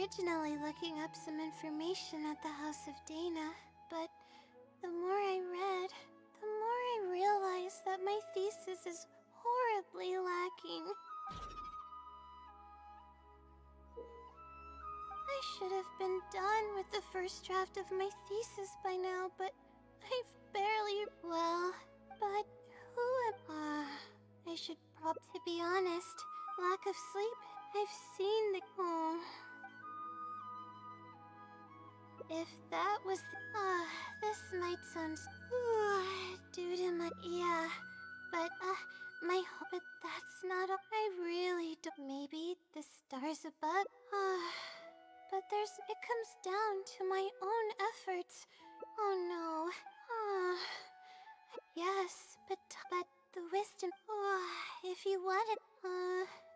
originally looking up some information at the House of Dana, but the more I read, the more I realized that my thesis is horribly lacking. I should have been done with the first draft of my thesis by now, but I've barely... Well, but who am I should to be honest, lack of sleep, I've seen the... If that was... this might sound... due to my... Yeah, but, but that's not... I really don't... Maybe the stars above... but it comes down to my own efforts. Oh no. Yes, but the wisdom... if you want it...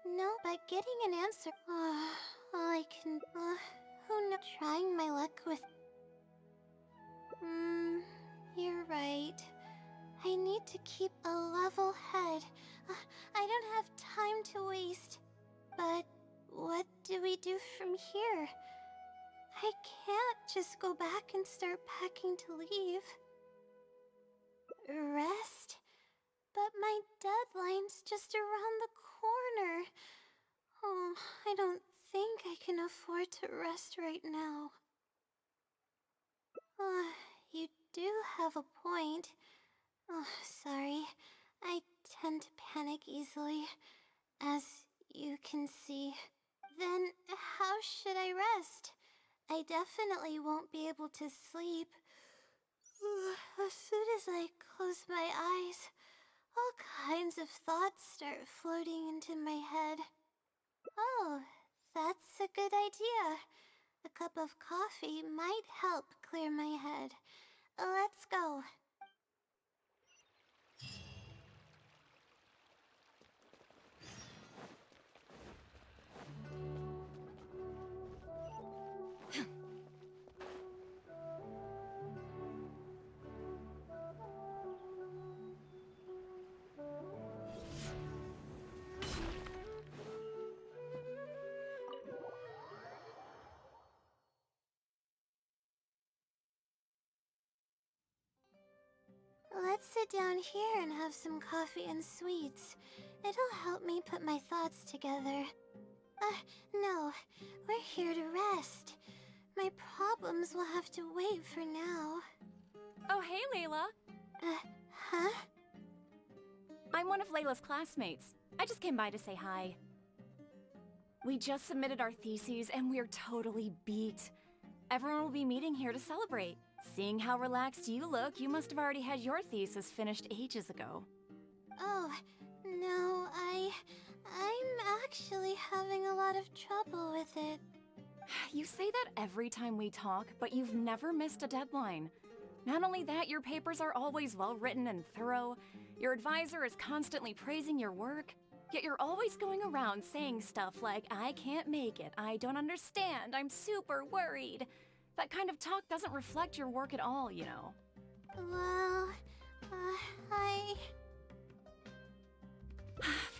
no, but getting an answer... all I can... who knows? Trying my luck with... you're right. I need to keep a level head. I don't have time to waste. But what do we do from here? I can't just go back and start packing to leave. Rest? But my deadline's just around the corner. Oh, I don't think I can afford to rest right now. You do have a point. Oh, sorry. I tend to panic easily, as you can see. Then how should I rest? I definitely won't be able to sleep. As soon as I close my eyes, all kinds of thoughts start floating into my head. Oh, that's a good idea. A cup of coffee might help clear my head. Let's go. Let's sit down here and have some coffee and sweets. It'll help me put my thoughts together. No, we're here to rest. My problems will have to wait for now. Oh, hey, Layla. Huh? I'm one of Layla's classmates. I just came by to say hi. We just submitted our theses and we're totally beat. Everyone will be meeting here to celebrate. Seeing how relaxed you look, you must have already had your thesis finished ages ago. Oh, no, I'm actually having a lot of trouble with it. You say that every time we talk, but you've never missed a deadline. Not only that, your papers are always well written and thorough. Your advisor is constantly praising your work. Yet you're always going around saying stuff like, I can't make it, I don't understand, I'm super worried. That kind of talk doesn't reflect your work at all, you know. Well,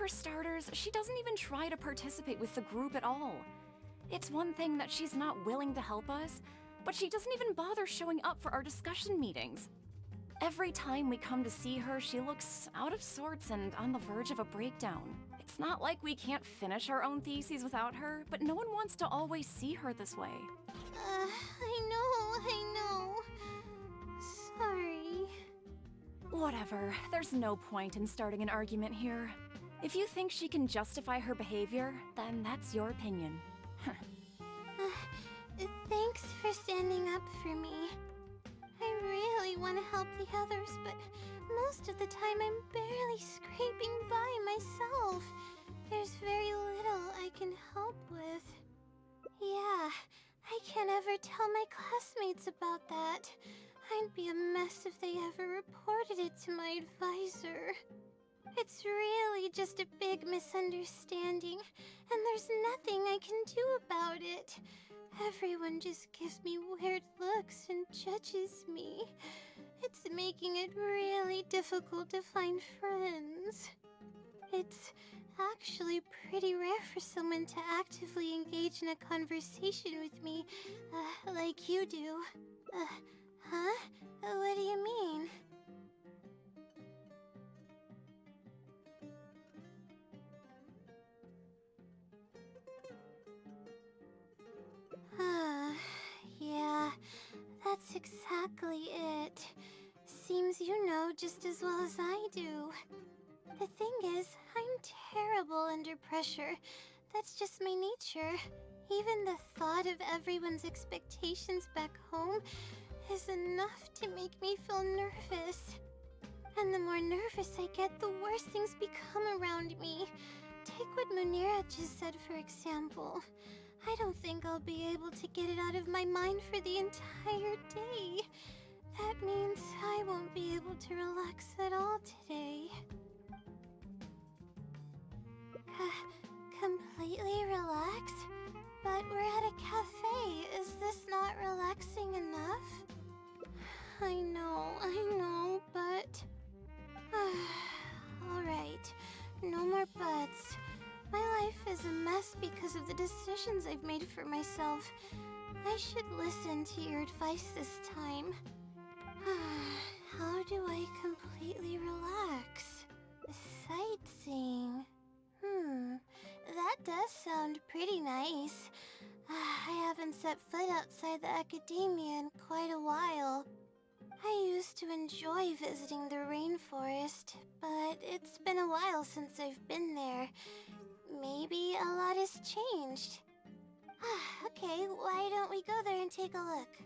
For starters, she doesn't even try to participate with the group at all. It's one thing that she's not willing to help us, but she doesn't even bother showing up for our discussion meetings. Every time we come to see her, she looks out of sorts and on the verge of a breakdown. It's not like we can't finish our own theses without her, but no one wants to always see her this way. I know. Sorry. Whatever, there's no point in starting an argument here. If you think she can justify her behavior, then that's your opinion. Thanks for standing up for me. I really want to help the others, but most of the time I'm barely scraping by myself. There's very little I can help with. Yeah, I can't ever tell my classmates about that. I'd be a mess if they ever reported it to my advisor. It's really just a big misunderstanding, and there's nothing I can do about it. Everyone just gives me weird looks and judges me. It's making it really difficult to find friends. It's actually pretty rare for someone to actively engage in a conversation with me, like you do. Huh? What do you mean? Yeah, that's exactly it. Seems you know just as well as I do. The thing is, I'm terrible under pressure. That's just my nature. Even the thought of everyone's expectations back home is enough to make me feel nervous. And the more nervous I get, the worse things become around me. Take what Munira just said, for example. I don't think I'll be able to get it out of my mind for the entire day. That means I won't be able to relax at all today. Completely relax? But we're at a cafe. Is this not relaxing enough? I know, but... Alright, no more buts. My life is a mess because of the decisions I've made for myself. I should listen to your advice this time. How do I completely relax? Sightseeing. That does sound pretty nice. I haven't set foot outside the academia in quite a while. I used to enjoy visiting the rainforest, but it's been a while since I've been there. Maybe a lot has changed. Okay, why don't we go there and take a look?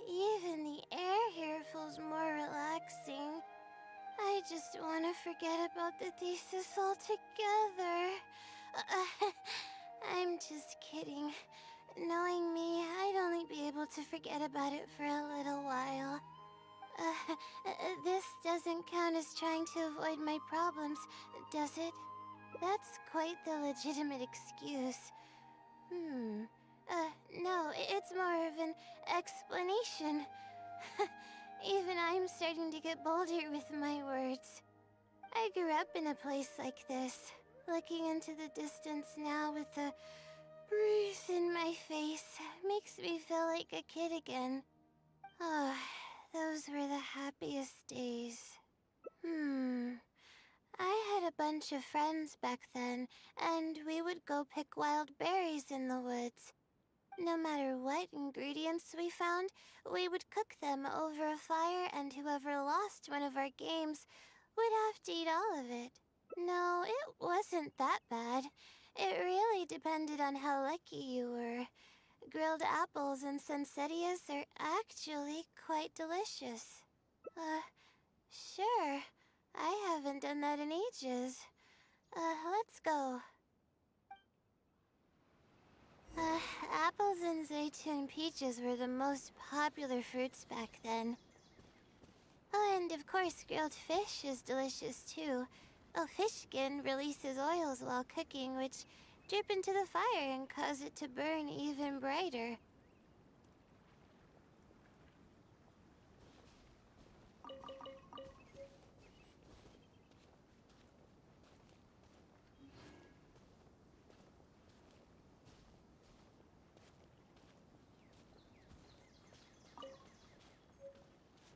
Even the air here feels more relaxing. I just want to forget about the thesis altogether. I'm just kidding. Knowing me, I'd only be able to forget about it for a little while. This doesn't count as trying to avoid my problems, does it? That's quite the legitimate excuse. No, it's more of an explanation. Even I'm starting to get bolder with my words. I grew up in a place like this, looking into the distance now with the breeze in my face makes me feel like a kid again. Oh, those were the happiest days. I had a bunch of friends back then, and we would go pick wild berries in the woods. No matter what ingredients we found, we would cook them over a fire, and whoever lost one of our games would have to eat all of it. No, it wasn't that bad. It really depended on how lucky you were. Grilled apples and sunsettias are actually quite delicious. Sure. I haven't done that in ages. Let's go. Apples and zaytun peaches were the most popular fruits back then. Oh, and of course grilled fish is delicious too. Oh, fish skin releases oils while cooking, which drip into the fire and cause it to burn even brighter.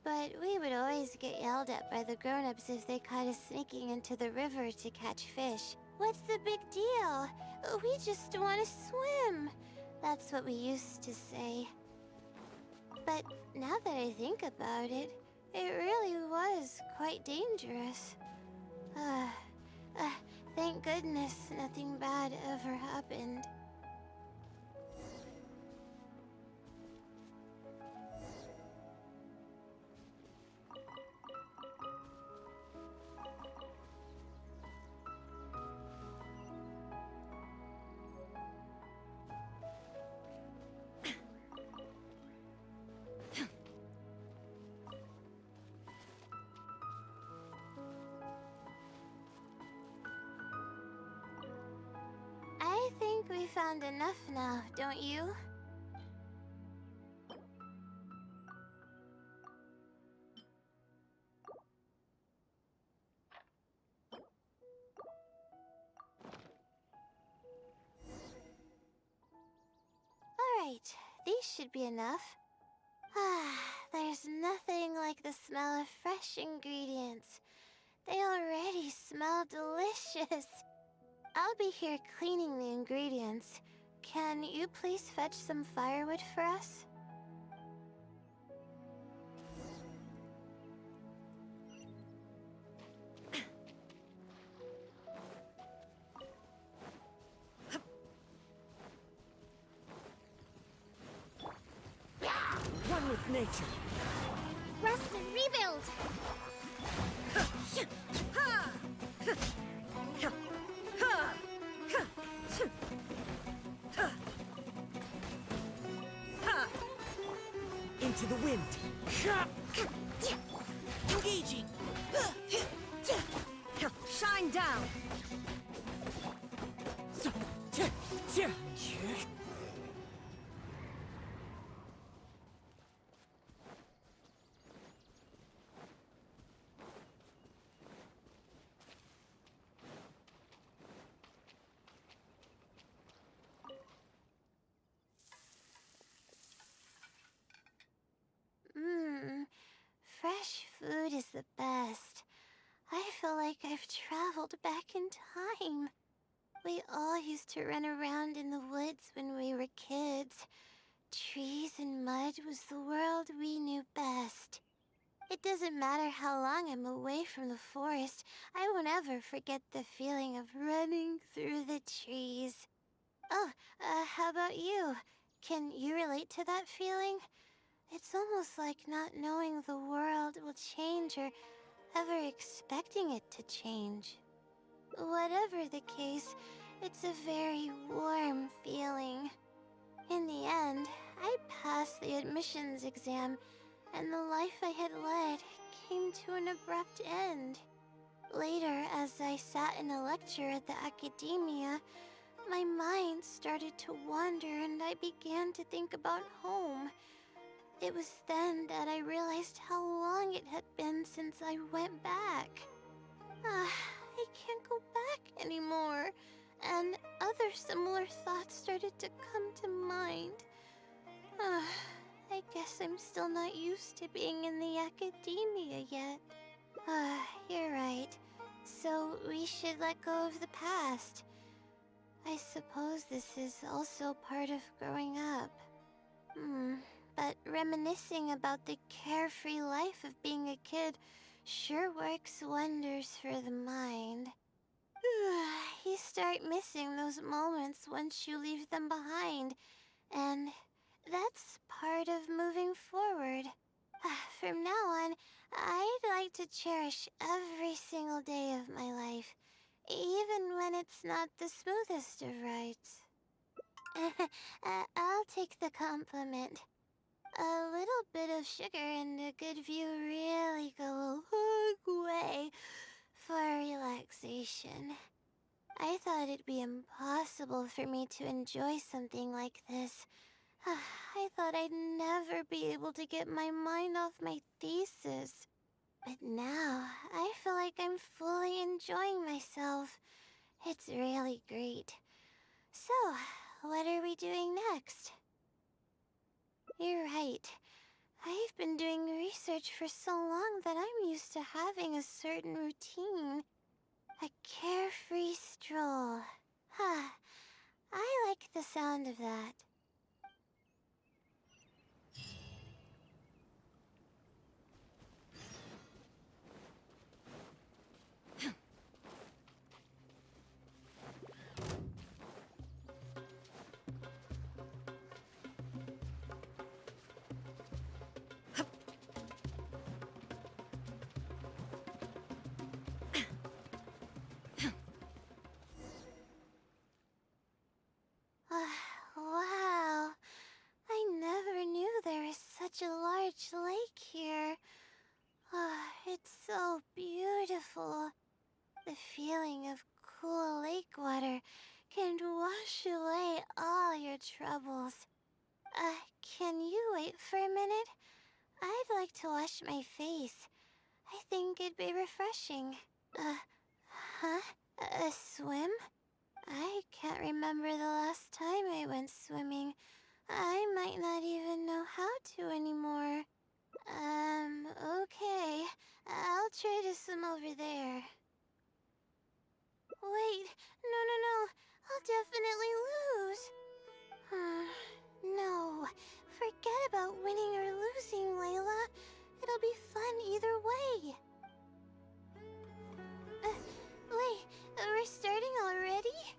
But we would always get yelled at by the grown-ups if they caught us sneaking into the river to catch fish. What's the big deal? We just want to swim. That's what we used to say. But now that I think about it, it really was quite dangerous. Thank goodness nothing bad ever happened. found enough now, don't you? Alright, these should be enough. Ah, there's nothing like the smell of fresh ingredients. They already smell delicious. I'll be here cleaning the ingredients. Can you please fetch some firewood for us? One with nature. Rest and rebuild! Into the wind. Engaging. Shine down. Fresh food is the best. I feel like I've traveled back in time. We all used to run around in the woods when we were kids. Trees and mud was the world we knew best. It doesn't matter how long I'm away from the forest, I won't ever forget the feeling of running through the trees. Oh, how about you? Can you relate to that feeling? It's almost like not knowing the world will change or ever expecting it to change. Whatever the case, it's a very warm feeling. In the end, I passed the admissions exam, and the life I had led came to an abrupt end. Later, as I sat in a lecture at the academia, my mind started to wander and I began to think about home. It was then that I realized how long it had been since I went back. I can't go back anymore, and other similar thoughts started to come to mind. I guess I'm still not used to being in the academia yet. You're right. So we should let go of the past. I suppose this is also part of growing up. But reminiscing about the carefree life of being a kid sure works wonders for the mind. You start missing those moments once you leave them behind, and that's part of moving forward. From now on, I'd like to cherish every single day of my life, even when it's not the smoothest of rides. I'll take the compliment. A little bit of sugar and a good view really go a long way for relaxation. I thought it'd be impossible for me to enjoy something like this. I thought I'd never be able to get my mind off my thesis. But now, I feel like I'm fully enjoying myself. It's really great. So, what are we doing next? You're right. I've been doing research for so long that I'm used to having a certain routine. A carefree stroll. I like the sound of that. Wow, I never knew there was such a large lake here. It's so beautiful. The feeling of cool lake water can wash away all your troubles. Can you wait for a minute? I'd like to wash my face. I think it'd be refreshing. Huh? A swim? I can't remember the last time I went swimming. I might not even know how to anymore. Okay. I'll try to swim over there. Wait, no. I'll definitely lose. No. Forget about winning or losing, Layla. It'll be fun either way. Wait, we're starting already?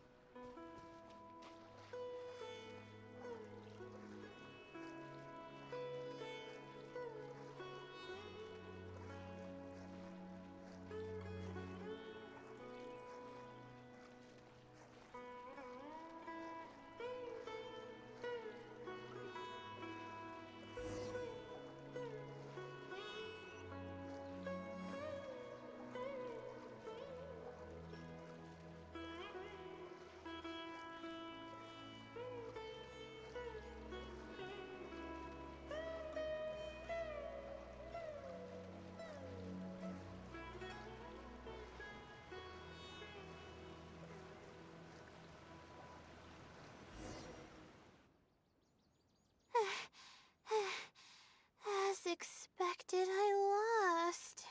As expected, I lost.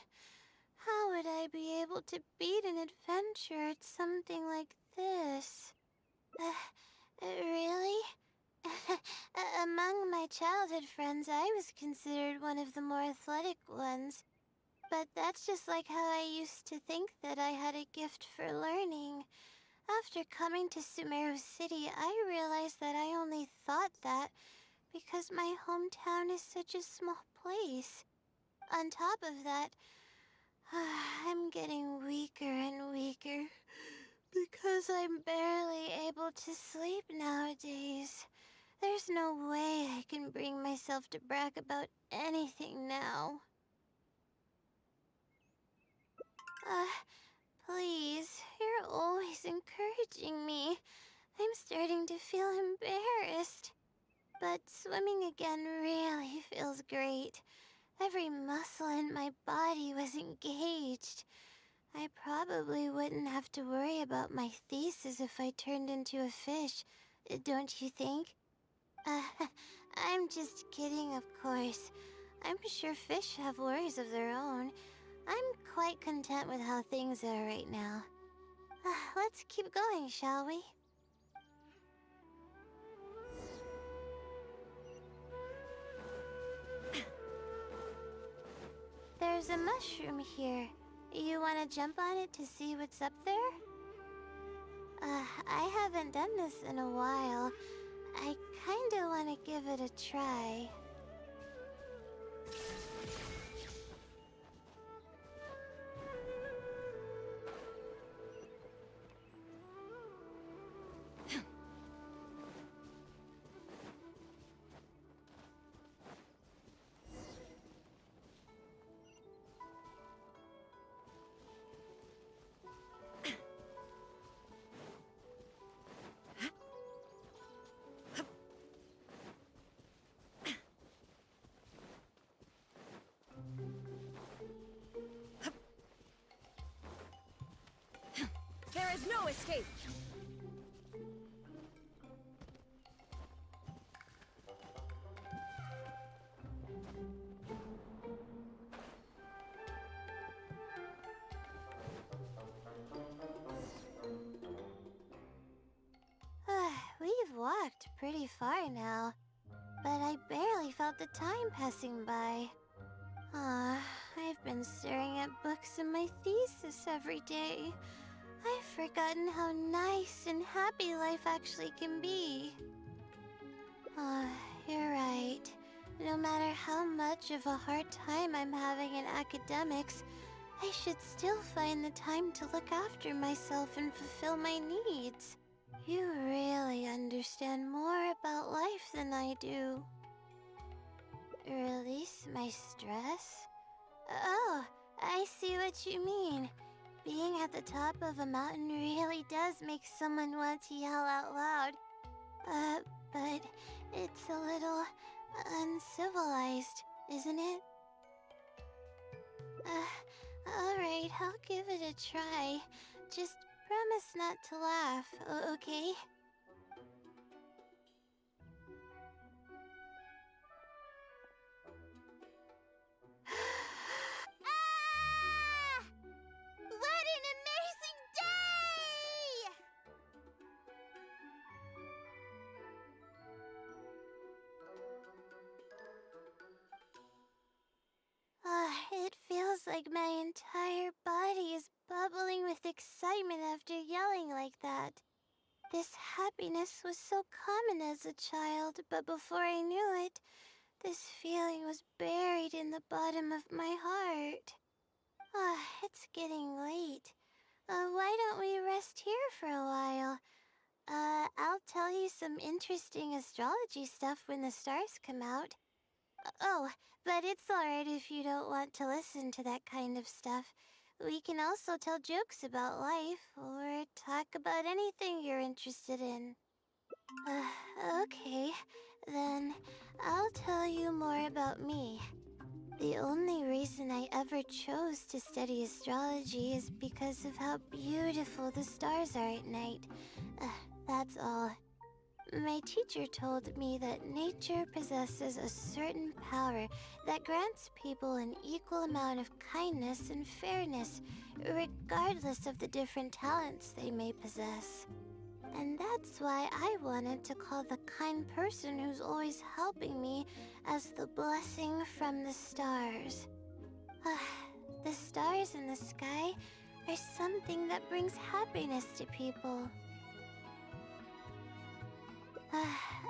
How would I be able to beat an adventure at something like this? Really? Among my childhood friends, I was considered one of the more athletic ones. But that's just like how I used to think that I had a gift for learning. After coming to Sumeru City, I realized that I only thought that because my hometown is such a small place. On top of that, I'm getting weaker and weaker because I'm barely able to sleep nowadays. There's no way I can bring myself to brag about anything now. Please, you're always encouraging me. I'm starting to feel embarrassed. But swimming again really feels great. Every muscle in my body was engaged. I probably wouldn't have to worry about my thesis if I turned into a fish, don't you think? I'm just kidding, of course. I'm sure fish have worries of their own. I'm quite content with how things are right now. Let's keep going, shall we? There's a mushroom here. You want to jump on it to see what's up there? I haven't done this in a while. I kinda want to give it a try. There is no escape! We've walked pretty far now, but I barely felt the time passing by. I've been staring at books in my thesis every day. I've forgotten how nice and happy life actually can be. You're right. No matter how much of a hard time I'm having in academics, I should still find the time to look after myself and fulfill my needs. You really understand more about life than I do. Release my stress? Oh, I see what you mean. being at the top of a mountain really does make someone want to yell out loud. But it's a little uncivilized, isn't it? Alright, I'll give it a try. Just promise not to laugh, okay? Ah! What an amazing day! It feels like my entire body is bubbling with excitement after yelling like that. This happiness was so common as a child, but before I knew it, this feeling was buried in the bottom of my heart. It's getting late. Why don't we rest here for a while? I'll tell you some interesting astrology stuff when the stars come out. Oh, but it's alright if you don't want to listen to that kind of stuff. We can also tell jokes about life, or talk about anything you're interested in. Okay, then I'll tell you more about me. The only reason I ever chose to study astrology is because of how beautiful the stars are at night. That's all. My teacher told me that nature possesses a certain power that grants people an equal amount of kindness and fairness, regardless of the different talents they may possess. And that's why I wanted to call the kind person who's always helping me as the blessing from the stars. The stars in the sky are something that brings happiness to people.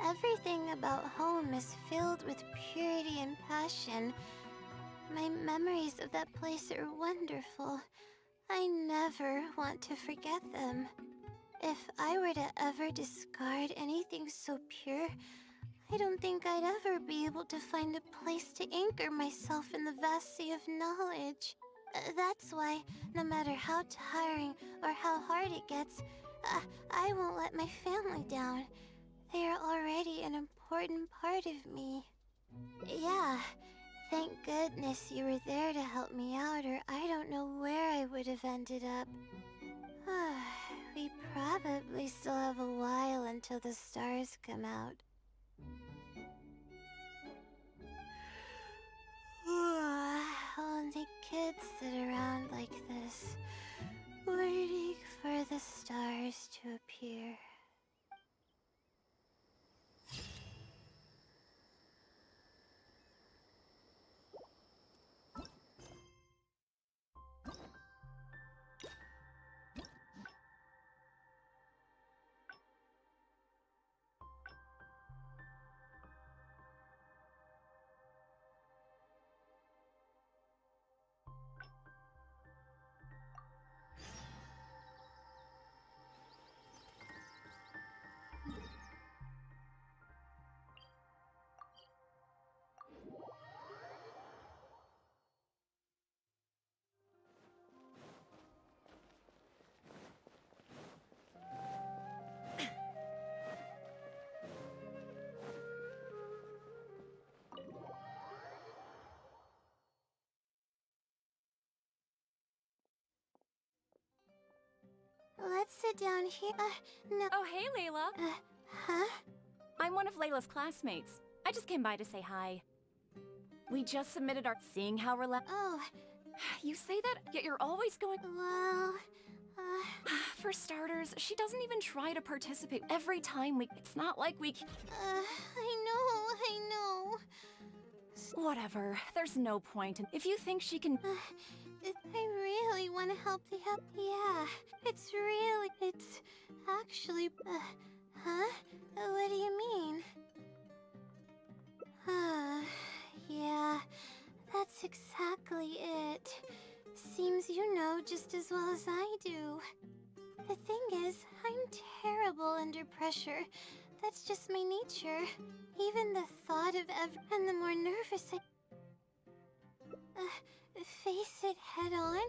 Everything about home is filled with purity and passion. My memories of that place are wonderful. I never want to forget them. If I were to ever discard anything so pure, I don't think I'd ever be able to find a place to anchor myself in the vast sea of knowledge. That's why, no matter how tiring or how hard it gets, I won't let my family down. They are already an important part of me. Yeah, thank goodness you were there to help me out, or I don't know where I would have ended up. We probably still have a while until the stars come out. Only kids sit around like this, waiting for the stars to appear. Let's sit down here. No. Oh, hey, Layla. Huh? I'm one of Layla's classmates. I just came by to say hi. We just submitted our seeing how relaxed. Oh, You say that, yet you're always going. well, For starters, she doesn't even try to participate every time we. It's not like we. I know. Whatever. There's no point. If you think she can. I really want to help the yeah, it's actually, huh? What do you mean? Yeah, that's exactly it. Seems you know just as well as I do. The thing is, I'm terrible under pressure. That's just my nature. Even the thought of and the more nervous I... face it head on?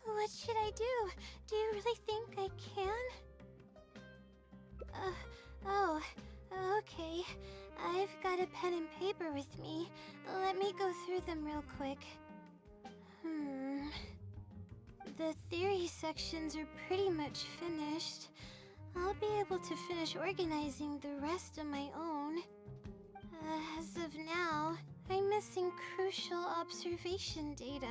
What should I do? Do you really think I can? Oh, okay. I've got a pen and paper with me. Let me go through them real quick. The theory sections are pretty much finished. I'll be able to finish organizing the rest on my own. As of now, I'm missing crucial observation data.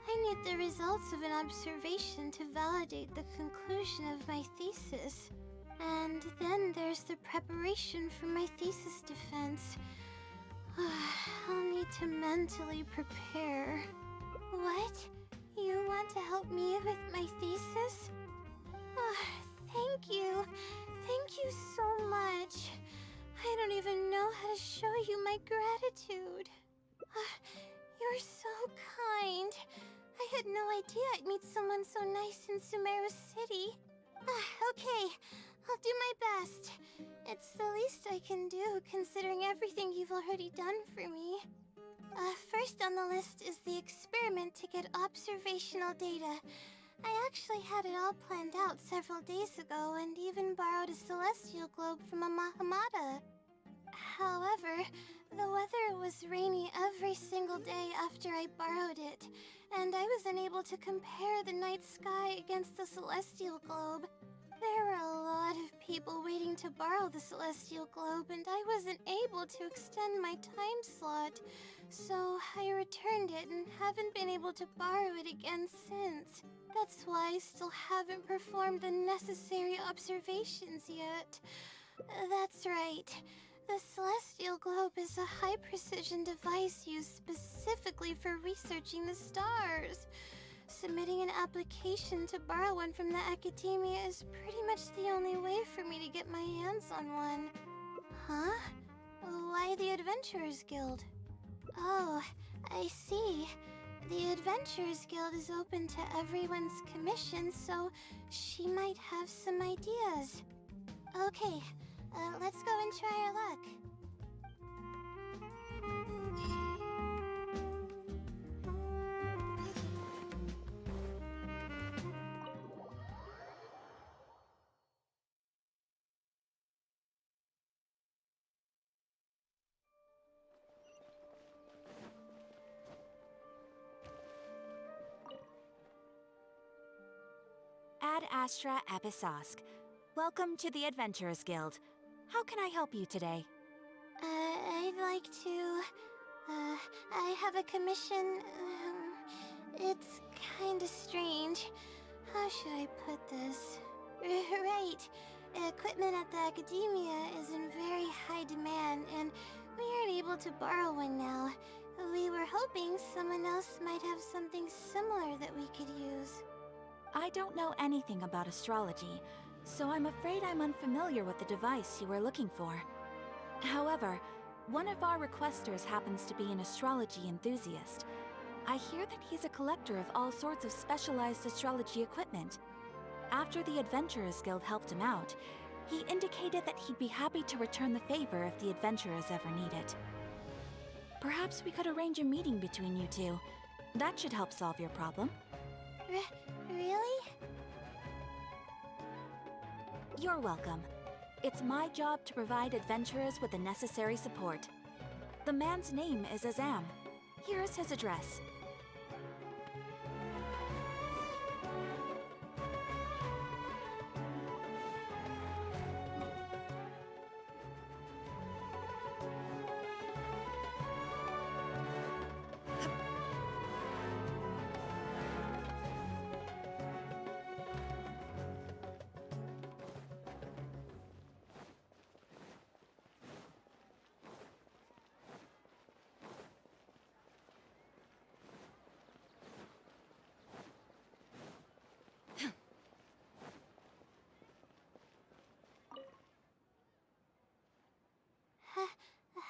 I need the results of an observation to validate the conclusion of my thesis. And then there's the preparation for my thesis defense. I'll need to mentally prepare. What? You want to help me with my thesis? Thank you. Thank you so much. I don't even know how to show you my gratitude. You're so kind. I had no idea I'd meet someone so nice in Sumeru City. Okay, I'll do my best. It's the least I can do, considering everything you've already done for me. First on the list is the experiment to get observational data. I actually had it all planned out several days ago and even borrowed a celestial globe from a Mahamada. However, the weather was rainy every single day after I borrowed it, and I was unable to compare the night sky against the celestial globe. There were a lot of people waiting to borrow the celestial globe, and I wasn't able to extend my time slot, so I returned it and haven't been able to borrow it again since. That's why I still haven't performed the necessary observations yet. That's right. The celestial globe is a high-precision device used specifically for researching the stars. Submitting an application to borrow one from the academia is pretty much the only way for me to get my hands on one. Huh? Why the Adventurers Guild? Oh, I see. The Adventurers Guild is open to everyone's commission, so she might have some ideas. Okay, let's go and try our luck. Ad Astra Episosk. Welcome to the Adventurers Guild. How can I help you today? I'd like to... I have a commission... it's kinda strange. How should I put this? Right. Equipment at the academia is in very high demand, and we aren't able to borrow one now. We were hoping someone else might have something similar that we could use. I don't know anything about astrology, so I'm afraid I'm unfamiliar with the device you were looking for. However, one of our requesters happens to be an astrology enthusiast. I hear that he's a collector of all sorts of specialized astrology equipment. After the Adventurers Guild helped him out, he indicated that he'd be happy to return the favor if the adventurers ever need it. Perhaps we could arrange a meeting between you two. That should help solve your problem. Really? You're welcome. It's my job to provide adventurers with the necessary support. The man's name is Azam. Here's his address.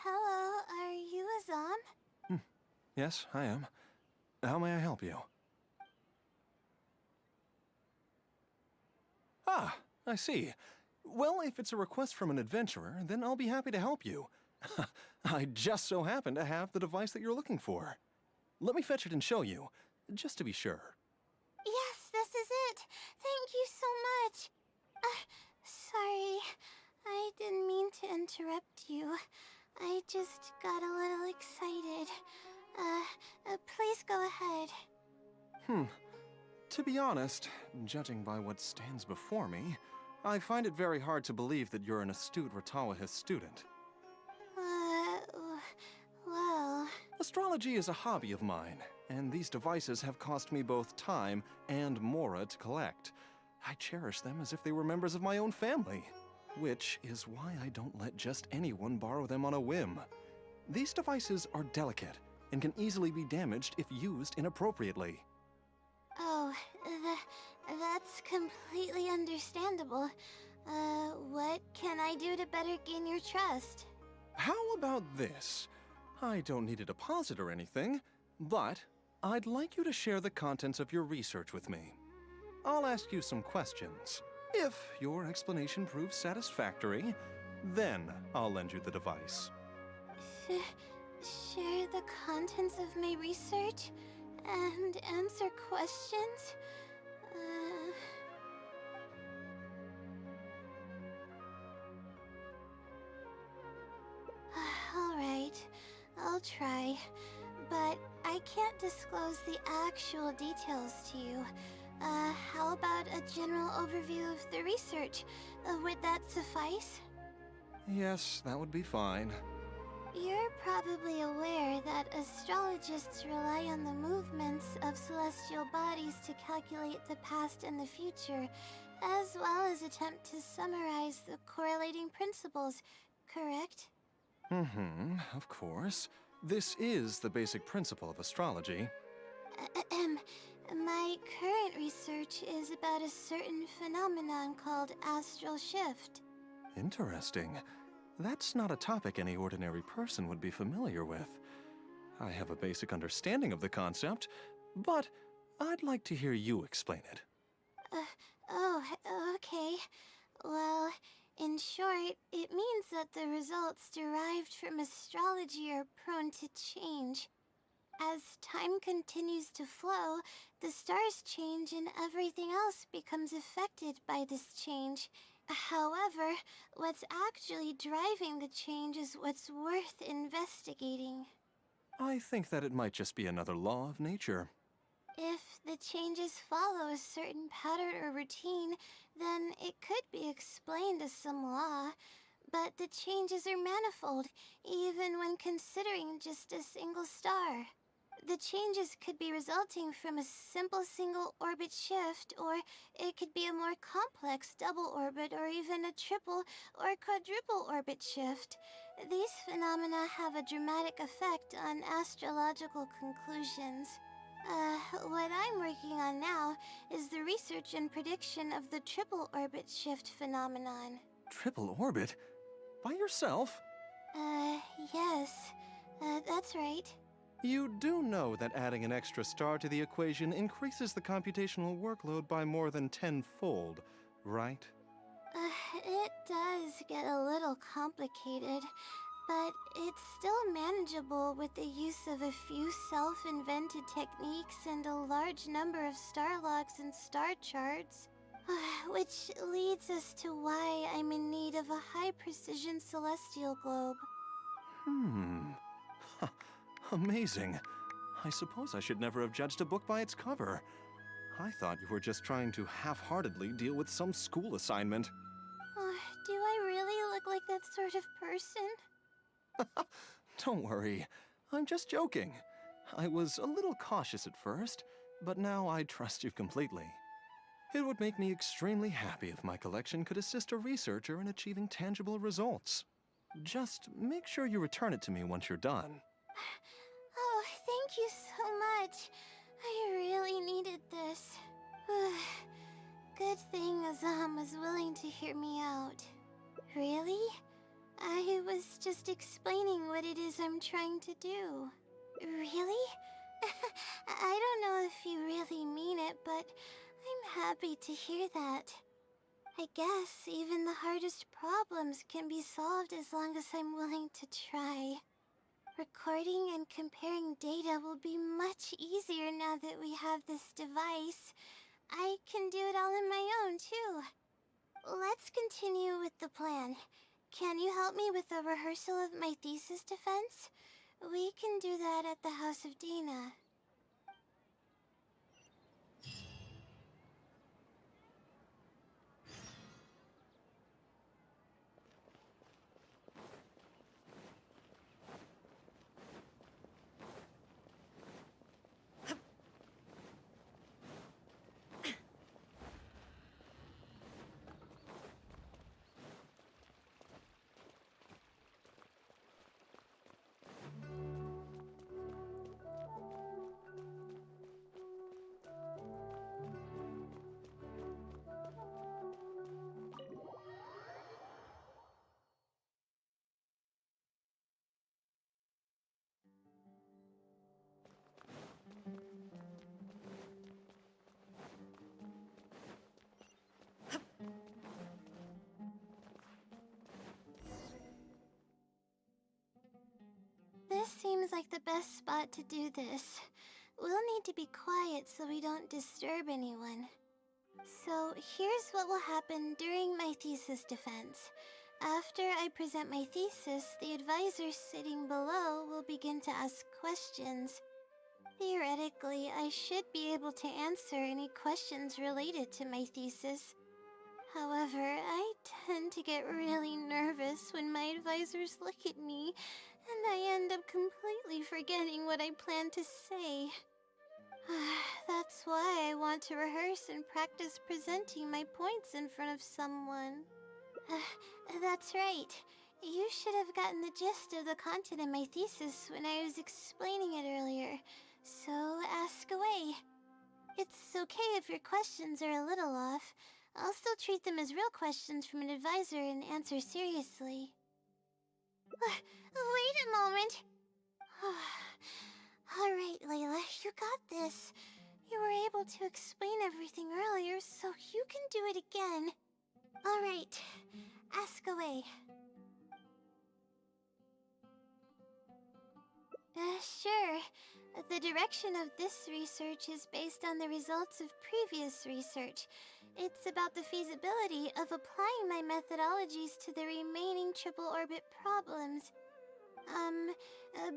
Hello, are you Azam? Yes, I am. How may I help you? Ah, I see. Well, if it's a request from an adventurer, then I'll be happy to help you. I just so happen to have the device that you're looking for. Let me fetch it and show you, just to be sure. Yes, this is it. Thank you so much. Sorry. I didn't mean to interrupt you. I just got a little excited. Please go ahead. To be honest, judging by what stands before me, I find it very hard to believe that you're an astute Ratawahist student. Well... Astrology is a hobby of mine, and these devices have cost me both time and mora to collect. I cherish them as if they were members of my own family, which is why I don't let just anyone borrow them on a whim. These devices are delicate and can easily be damaged if used inappropriately. Oh, that's completely understandable. What can I do to better gain your trust? How about this? I don't need a deposit or anything, but I'd like you to share the contents of your research with me. I'll ask you some questions. If your explanation proves satisfactory, then I'll lend you the device. Share the contents of my research and answer questions? Alright, I'll try. But I can't disclose the actual details to you. How about a general overview of the research? Would that suffice? Yes, that would be fine. You're probably aware that astrologists rely on the movements of celestial bodies to calculate the past and the future, as well as attempt to summarize the correlating principles, correct? Of course. This is the basic principle of astrology. My current research is about a certain phenomenon called astral shift. Interesting. That's not a topic any ordinary person would be familiar with. I have a basic understanding of the concept, but I'd like to hear you explain it. Okay. Well, in short, it means that the results derived from astrology are prone to change. As time continues to flow, the stars change and everything else becomes affected by this change. However, what's actually driving the change is what's worth investigating. I think that it might just be another law of nature. If the changes follow a certain pattern or routine, then it could be explained as some law. But the changes are manifold, even when considering just a single star. The changes could be resulting from a simple single orbit shift, or it could be a more complex double orbit, or even a triple or quadruple orbit shift. These phenomena have a dramatic effect on astrological conclusions. What I'm working on now is the research and prediction of the triple orbit shift phenomenon. Triple orbit? By yourself? Yes. That's right. You do know that adding an extra star to the equation increases the computational workload by more than 10-fold, right? It does get a little complicated, but it's still manageable with the use of a few self-invented techniques and a large number of star logs and star charts. Which leads us to why I'm in need of a high-precision celestial globe. Amazing. I suppose I should never have judged a book by its cover. I thought you were just trying to half-heartedly deal with some school assignment. Do I really look like that sort of person? Don't worry. I'm just joking. I was a little cautious at first, but now I trust you completely. It would make me extremely happy if my collection could assist a researcher in achieving tangible results. Just make sure you return it to me once you're done. Oh, thank you so much. I really needed this. Good thing Azam was willing to hear me out. Really? I was just explaining what it is I'm trying to do. Really? I don't know if you really mean it, but I'm happy to hear that. I guess even the hardest problems can be solved as long as I'm willing to try. Recording and comparing data will be much easier now that we have this device. I can do it all on my own, too. Let's continue with the plan. Can you help me with the rehearsal of my thesis defense? We can do that at the House of Dina. This seems like the best spot to do this. We'll need to be quiet so we don't disturb anyone. So here's what will happen during my thesis defense. After I present my thesis, the advisor sitting below will begin to ask questions. Theoretically, I should be able to answer any questions related to my thesis. However, I tend to get really nervous when my advisors look at me, and I end up completely forgetting what I plan to say. That's why I want to rehearse and practice presenting my points in front of someone. That's right. You should have gotten the gist of the content of my thesis when I was explaining it earlier, so ask away. It's okay if your questions are a little off. I'll still treat them as real questions from an advisor and answer seriously. Wait a moment. Alright, Layla, you got this. You were able to explain everything earlier, so you can do it again. Alright, ask away. Sure. The direction of this research is based on the results of previous research. It's about the feasibility of applying my methodologies to the remaining triple orbit problems.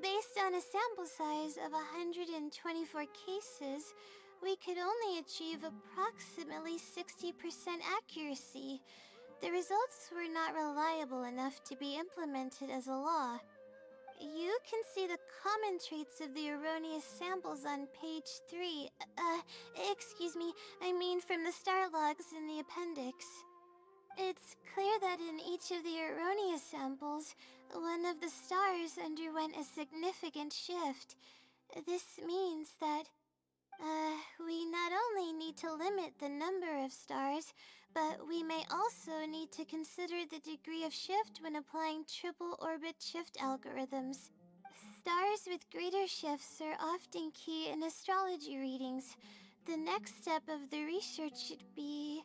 Based on a sample size of 124 cases, we could only achieve approximately 60% accuracy. The results were not reliable enough to be implemented as a law. You can see the common traits of the erroneous samples on page 3. Excuse me, I mean from the star logs in the appendix. It's clear that in each of the erroneous samples, one of the stars underwent a significant shift. This means that, we not only need to limit the number of stars, but we may also need to consider the degree of shift when applying triple orbit shift algorithms. Stars with greater shifts are often key in astrology readings. The next step of the research should be...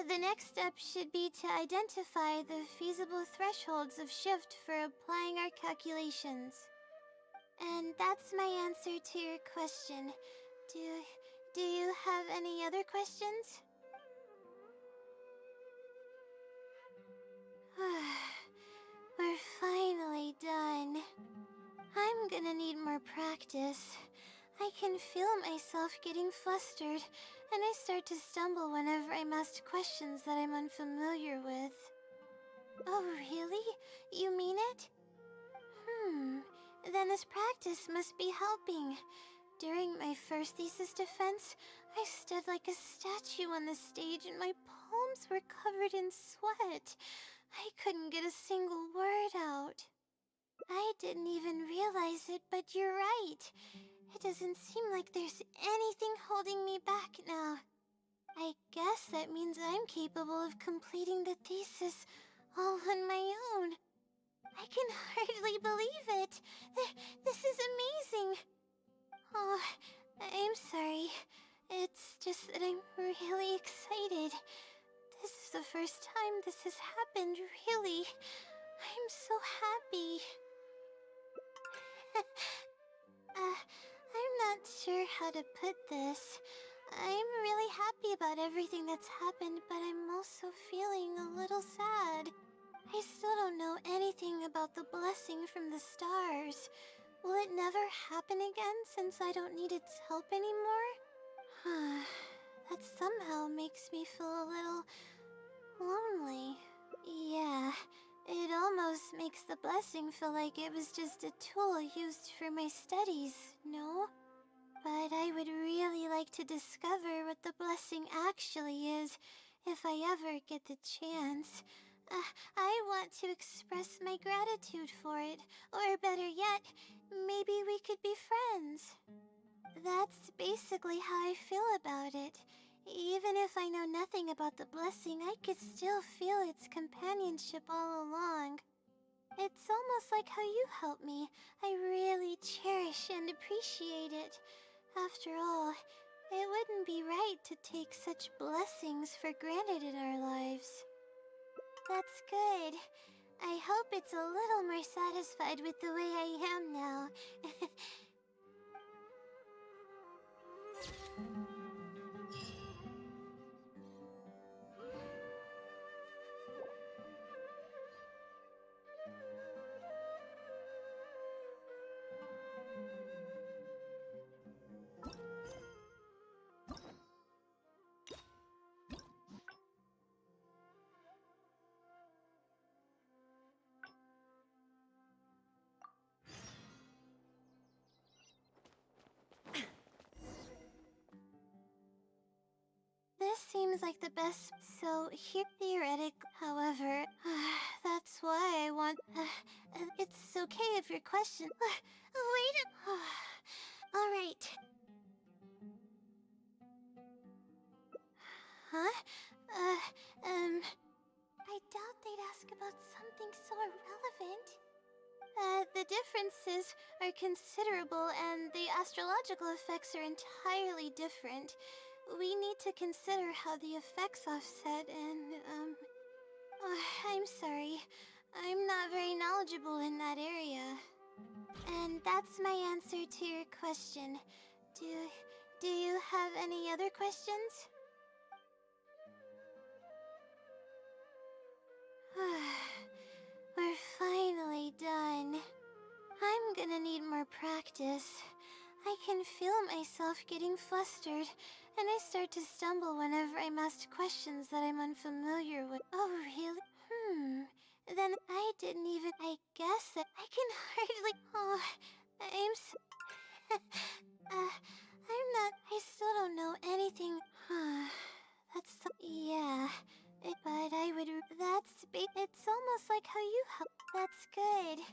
the next step should be to identify the feasible thresholds of shift for applying our calculations. And that's my answer to your question. Do you have any other questions? We're finally done. I'm gonna need more practice. I can feel myself getting flustered, and I start to stumble whenever I'm asked questions that I'm unfamiliar with. Oh, really? You mean it? Then this practice must be helping. During my first thesis defense, I stood like a statue on the stage and my palms were covered in sweat. I couldn't get a single word out. I didn't even realize it, but you're right. It doesn't seem like there's anything holding me back now. I guess that means I'm capable of completing the thesis all on my own. I can hardly believe it. This is amazing. Oh, I'm sorry. It's just that I'm really excited. This is the first time this has happened, really. I'm so happy. I'm not sure how to put this. I'm really happy about everything that's happened, but I'm also feeling a little sad. I still don't know anything about the blessing from the stars. Will it never happen again since I don't need its help anymore? That somehow makes me feel a little lonely. Yeah, it almost makes the blessing feel like it was just a tool used for my studies, no? But I would really like to discover what the blessing actually is, if I ever get the chance. I want to express my gratitude for it, or better yet, maybe we could be friends. That's basically how I feel about it. Even if I know nothing about the blessing, I could still feel its companionship all along. It's almost like how you helped me. I really cherish and appreciate it. After all, it wouldn't be right to take such blessings for granted in our lives. That's good. I hope it's a little more satisfied with the way I am now. This seems like the best, so here theoretic, however, that's why I want, it's okay if your question, wait a, alright. Huh? I doubt they'd ask about something so irrelevant. The differences are considerable and the astrological effects are entirely different. We need to consider how the effects offset and, I'm sorry. I'm not very knowledgeable in that area. And that's my answer to your question. Do you have any other questions? We're finally done. I'm gonna need more practice. I can feel myself getting flustered, and I start to stumble whenever I'm asked questions that I'm unfamiliar with. Oh, really? Then I didn't even... I guess that I can hardly... Oh, I'm not... I still don't know anything. That's... Yeah. But I would... It's almost like how you help. That's good.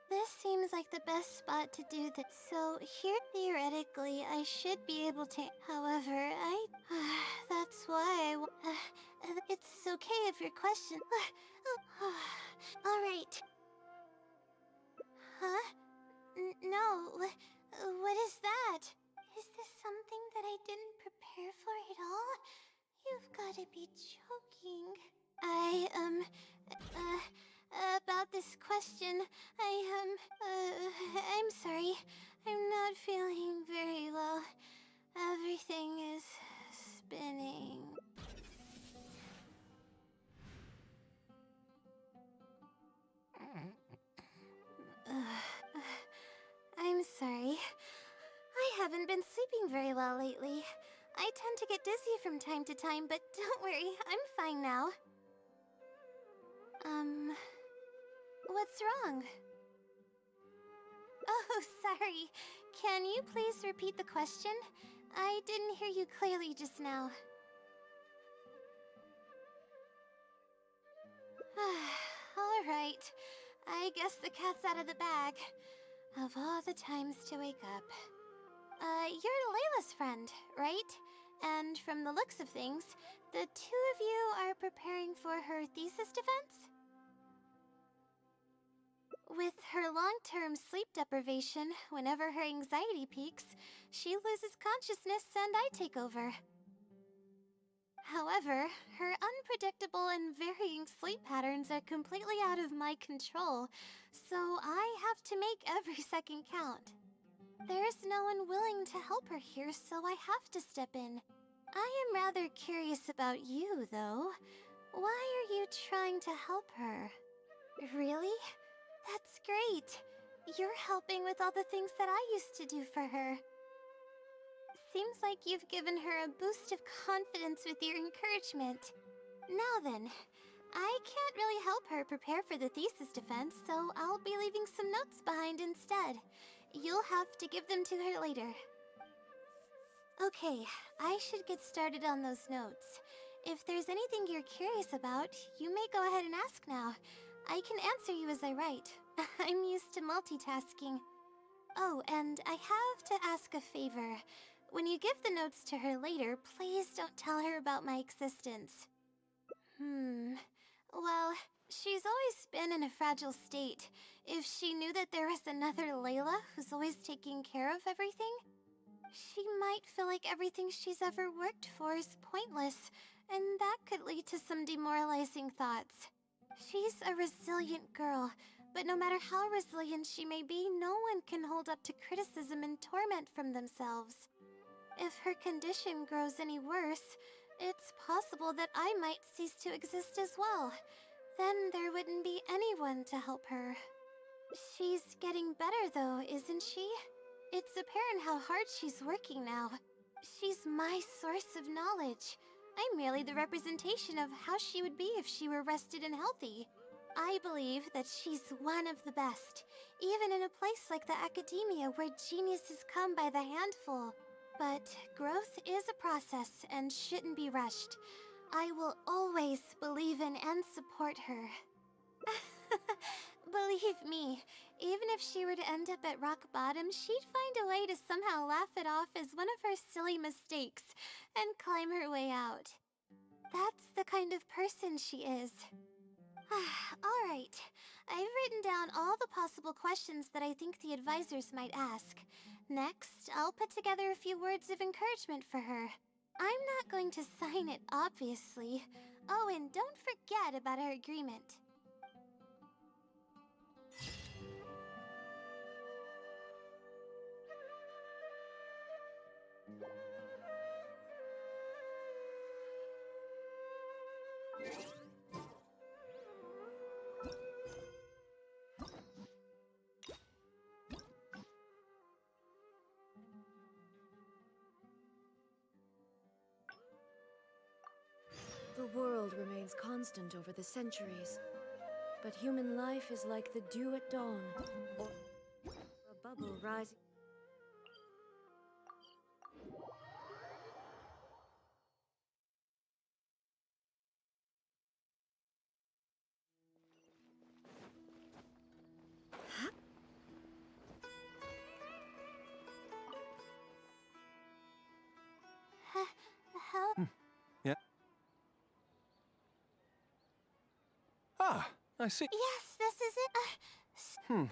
This seems like the best spot to do this. So here, theoretically, I should be able to... However, that's why it's okay if your question... Alright. Huh? No. What is that? Is this something that I didn't prepare for at all? You've gotta be joking. About this question, I'm sorry. I'm not feeling very well. Everything is spinning. I'm sorry. I haven't been sleeping very well lately. I tend to get dizzy from time to time, but don't worry, I'm fine now. What's wrong? Oh, sorry. Can you please repeat the question? I didn't hear you clearly just now. Alright. I guess the cat's out of the bag. Of all the times to wake up. You're Layla's friend, right? And from the looks of things, the two of you are preparing for her thesis defense? With her long-term sleep deprivation, whenever her anxiety peaks, she loses consciousness and I take over. However, her unpredictable and varying sleep patterns are completely out of my control, so I have to make every second count. There's no one willing to help her here, so I have to step in. I am rather curious about you, though. Why are you trying to help her? Really? That's great. You're helping with all the things that I used to do for her. Seems like you've given her a boost of confidence with your encouragement. Now then, I can't really help her prepare for the thesis defense, so I'll be leaving some notes behind instead. You'll have to give them to her later. Okay, I should get started on those notes. If there's anything you're curious about, you may go ahead and ask now. I can answer you as I write. I'm used to multitasking. Oh, and I have to ask a favor. When you give the notes to her later, please don't tell her about my existence. Well, she's always been in a fragile state. If she knew that there was another Layla who's always taking care of everything, she might feel like everything she's ever worked for is pointless, and that could lead to some demoralizing thoughts. She's a resilient girl, but no matter how resilient she may be, no one can hold up to criticism and torment from themselves. If her condition grows any worse, it's possible that I might cease to exist as well. Then there wouldn't be anyone to help her. She's getting better though, isn't she? It's apparent how hard she's working now. She's my source of knowledge. I'm merely the representation of how she would be if she were rested and healthy. I believe that she's one of the best, even in a place like the academia where geniuses come by the handful. But growth is a process and shouldn't be rushed. I will always believe in and support her. Believe me, even if she were to end up at rock bottom, she'd find a way to somehow laugh it off as one of her silly mistakes and climb her way out. That's the kind of person she is. Alright, I've written down all the possible questions that I think the advisors might ask. Next, I'll put together a few words of encouragement for her. I'm not going to sign it, obviously. Oh, and don't forget about our agreement. The world remains constant over the centuries, but human life is like the dew at dawn, or a bubble rising. Help? Yeah? Ah, I see. Yes, this is it.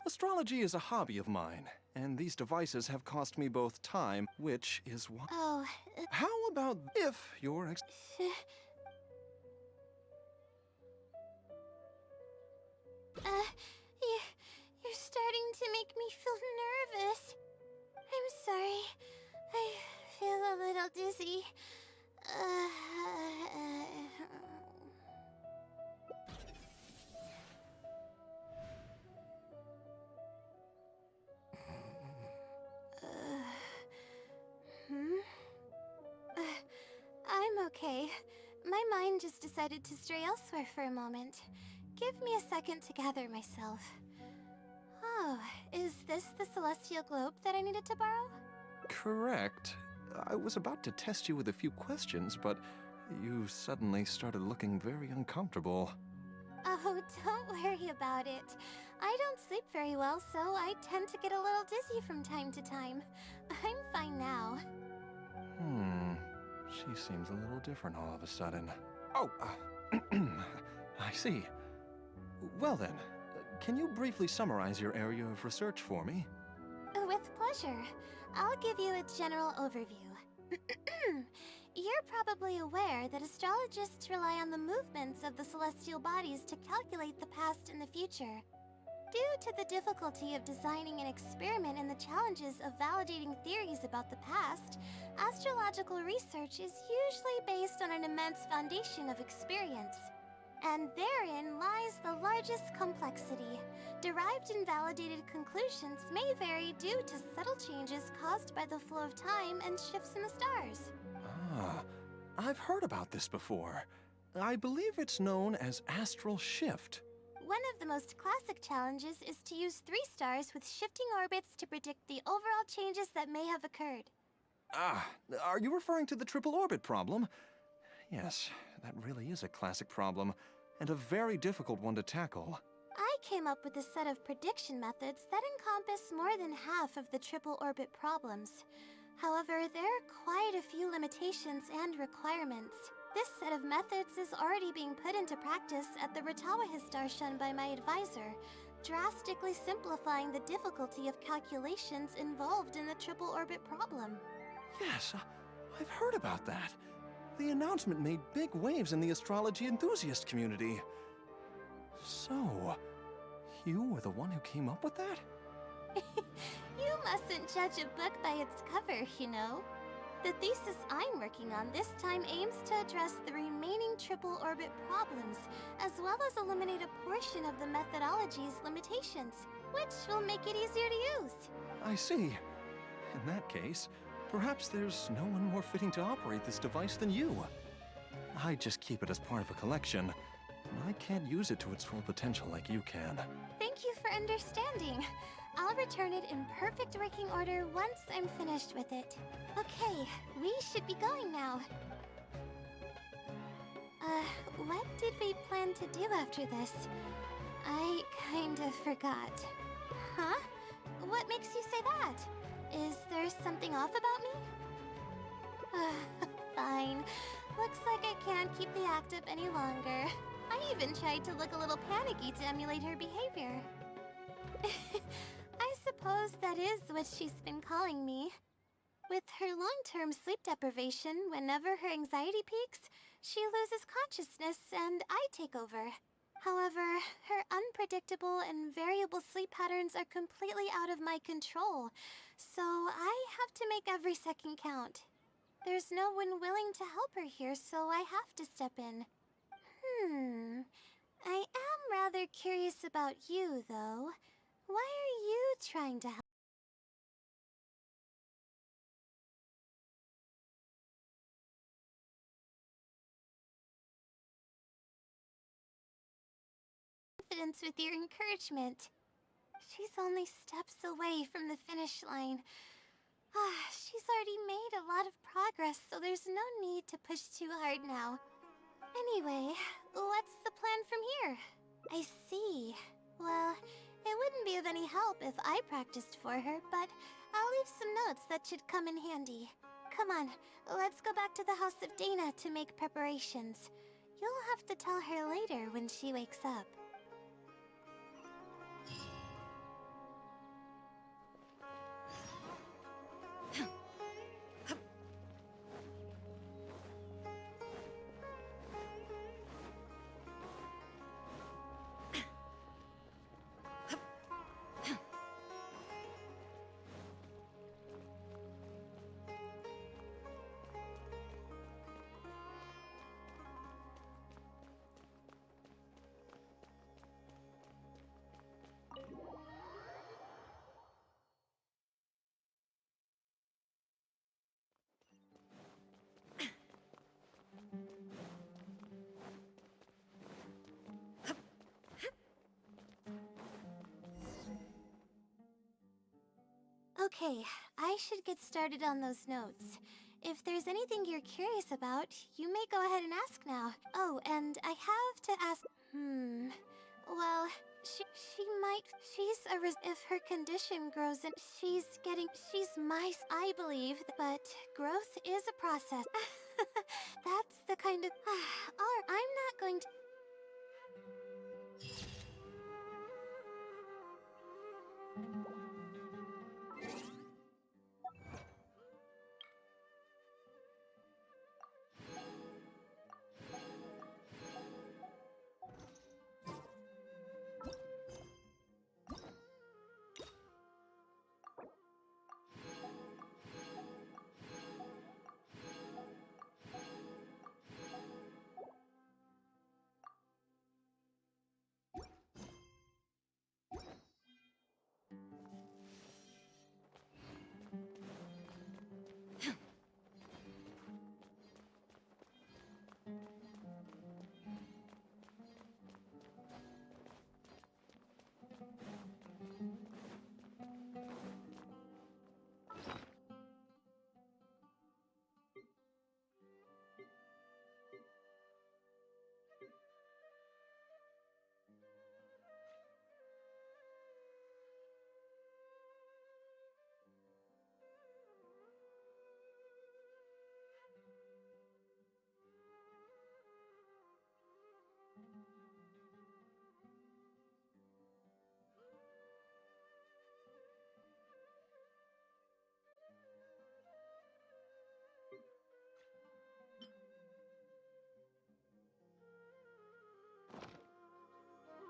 Astrology is a hobby of mine, and these devices have cost me both time, which is why... Oh, How about if you're you're starting to make me feel nervous. I'm sorry. I feel a little dizzy. I'm okay. My mind just decided to stray elsewhere for a moment. Give me a second to gather myself. Oh, is this the celestial globe that I needed to borrow? correct? I was about to test you with a few questions, but you suddenly started looking very uncomfortable. Oh, don't worry about it. I don't sleep very well, so I tend to get a little dizzy from time to time. I'm fine now. She seems a little different all of a sudden. Oh, I see. Well then, can you briefly summarize your area of research for me? With pleasure. I'll give you a general overview. You're probably aware that astrologists rely on the movements of the celestial bodies to calculate the past and the future. Due to the difficulty of designing an experiment and the challenges of validating theories about the past, astrological research is usually based on an immense foundation of experience. And therein lies the largest complexity. Derived and validated conclusions may vary due to subtle changes caused by the flow of time and shifts in the stars. Ah, I've heard about this before. I believe it's known as astral shift. One of the most classic challenges is to use 3 stars with shifting orbits to predict the overall changes that may have occurred. Ah, are you referring to the triple orbit problem? Yes, that really is a classic problem, and a very difficult one to tackle. I came up with a set of prediction methods that encompass more than half of the triple orbit problems. However, there are quite a few limitations and requirements. This set of methods is already being put into practice at the Ratawa Darshan by my advisor, drastically simplifying the difficulty of calculations involved in the triple orbit problem. Yes, I've heard about that. The announcement made big waves in the astrology enthusiast community. So, you were the one who came up with that? You mustn't judge a book by its cover, you know. The thesis I'm working on this time aims to address the remaining triple orbit problems, as well as eliminate a portion of the methodology's limitations, which will make it easier to use. I see. In that case, perhaps there's no one more fitting to operate this device than you. I just keep it as part of a collection. I can't use it to its full potential like you can. Thank you for understanding. I'll return it in perfect working order once I'm finished with it. Okay, we should be going now. What did we plan to do after this? I kind of forgot. Huh? What makes you say that? Is there something off about me? Fine. Looks like I can't keep the act up any longer. I even tried to look a little panicky to emulate her behavior. I suppose that is what she's been calling me. With her long-term sleep deprivation, whenever her anxiety peaks, she loses consciousness and I take over. However, her unpredictable and variable sleep patterns are completely out of my control, so I have to make every second count. There's no one willing to help her here, so I have to step in. I am rather curious about you, though. Why are you trying to help? Confidence with your encouragement. She's only steps away from the finish line. She's already made a lot of progress, so there's no need to push too hard now. Anyway, what's the plan from here? I see. Well, it wouldn't be of any help if I practiced for her, but I'll leave some notes that should come in handy. Come on, let's go back to the House of Dana to make preparations. You'll have to tell her later when she wakes up. Okay, I should get started on those notes. If there's anything you're curious about, you may go ahead and ask now. Oh, and I have to ask... Well, she might. If her condition grows and she's I believe, but growth is a process. That's the kind of. I'm not going to.